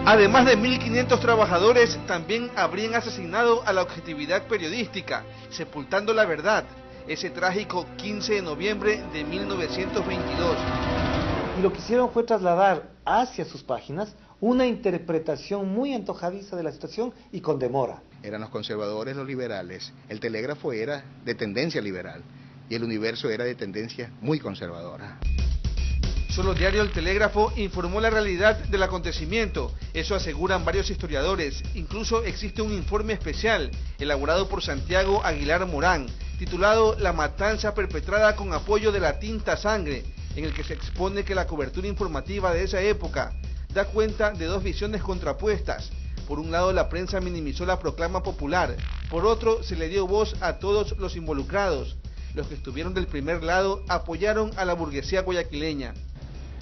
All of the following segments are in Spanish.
Además de 1.500 trabajadores, también habrían asesinado a la objetividad periodística, sepultando la verdad, ese trágico 15 de noviembre de 1922. Y lo que hicieron fue trasladar hacia sus páginas una interpretación muy antojadiza de la situación y con demora. Eran los conservadores, los liberales. El Telégrafo era de tendencia liberal y el Universo era de tendencia muy conservadora. Solo diario El Telégrafo informó la realidad del acontecimiento, eso aseguran varios historiadores. Incluso existe un informe especial elaborado por Santiago Aguilar Morán, titulado La matanza perpetrada con apoyo de la tinta sangre, en el que se expone que la cobertura informativa de esa época da cuenta de dos visiones contrapuestas. Por un lado, la prensa minimizó la proclama popular, por otro, se le dio voz a todos los involucrados. Los que estuvieron del primer lado apoyaron a la burguesía guayaquileña.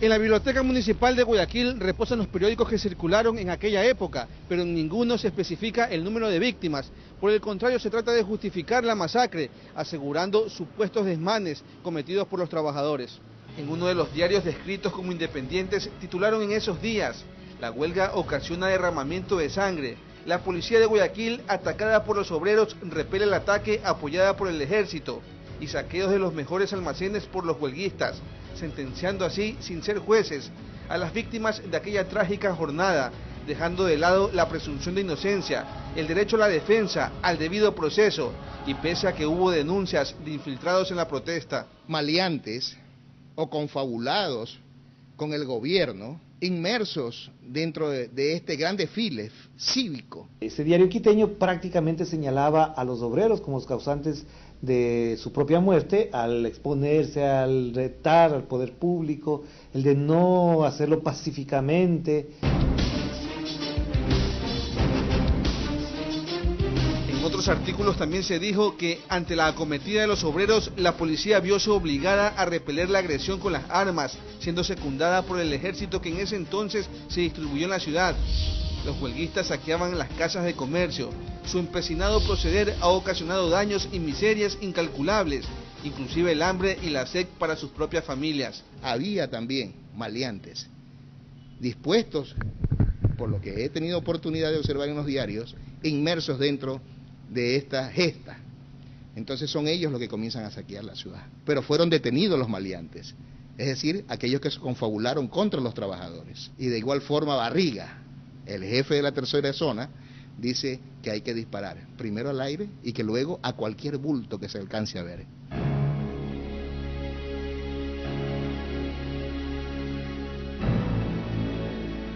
En la Biblioteca Municipal de Guayaquil reposan los periódicos que circularon en aquella época, pero en ninguno se especifica el número de víctimas. Por el contrario, se trata de justificar la masacre, asegurando supuestos desmanes cometidos por los trabajadores. En uno de los diarios descritos como independientes titularon en esos días: la huelga ocasiona derramamiento de sangre. La policía de Guayaquil, atacada por los obreros, repele el ataque apoyada por el ejército, y saqueos de los mejores almacenes por los huelguistas, sentenciando así, sin ser jueces, a las víctimas de aquella trágica jornada, dejando de lado la presunción de inocencia, el derecho a la defensa, al debido proceso, y pese a que hubo denuncias de infiltrados en la protesta. Maleantes o confabulados con el gobierno, inmersos dentro de este gran desfile cívico. Ese diario quiteño prácticamente señalaba a los obreros como los causantes de su propia muerte al exponerse, al retar al poder público, el de no hacerlo pacíficamente. En otros artículos también se dijo que ante la acometida de los obreros, la policía vióse obligada a repeler la agresión con las armas, siendo secundada por el ejército que en ese entonces se distribuyó en la ciudad. Los huelguistas saqueaban las casas de comercio. Su empecinado proceder ha ocasionado daños y miserias incalculables, inclusive el hambre y la sed para sus propias familias. Había también maleantes dispuestos, por lo que he tenido oportunidad de observar en los diarios, inmersos dentro de esta gesta. Entonces son ellos los que comienzan a saquear la ciudad. Pero fueron detenidos los maleantes, es decir, aquellos que se confabularon contra los trabajadores. Y de igual forma Barriga, el jefe de la tercera zona, dice que hay que disparar primero al aire y que luego a cualquier bulto que se alcance a ver.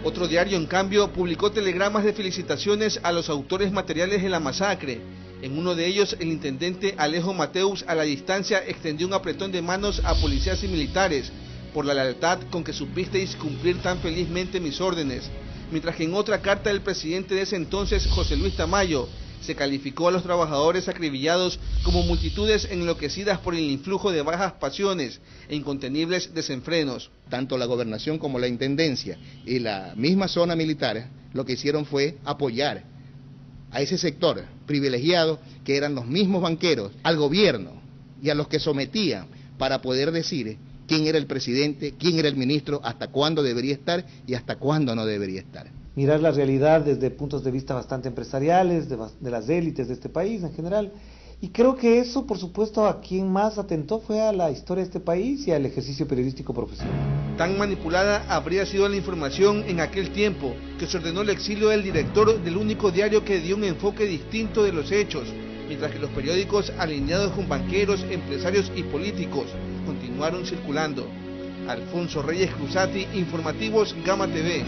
Otro diario, en cambio, publicó telegramas de felicitaciones a los autores materiales de la masacre. En uno de ellos, el intendente Alejo Mateus, a la distancia, extendió un apretón de manos a policías y militares por la lealtad con que supisteis cumplir tan felizmente mis órdenes. Mientras que en otra carta del presidente de ese entonces, José Luis Tamayo, se calificó a los trabajadores acribillados como multitudes enloquecidas por el influjo de bajas pasiones e incontenibles desenfrenos. Tanto la gobernación como la intendencia y la misma zona militar lo que hicieron fue apoyar a ese sector privilegiado que eran los mismos banqueros, al gobierno y a los que sometían para poder decir quién era el presidente, quién era el ministro, hasta cuándo debería estar y hasta cuándo no debería estar. Mirar la realidad desde puntos de vista bastante empresariales, de las élites de este país en general. Y creo que eso, por supuesto, a quien más atentó fue a la historia de este país y al ejercicio periodístico profesional. Tan manipulada habría sido la información en aquel tiempo que se ordenó el exilio del director del único diario que dio un enfoque distinto de los hechos, mientras que los periódicos alineados con banqueros, empresarios y políticos continuaron circulando. Alfonso Reyes Cruzati, Informativos Gama TV.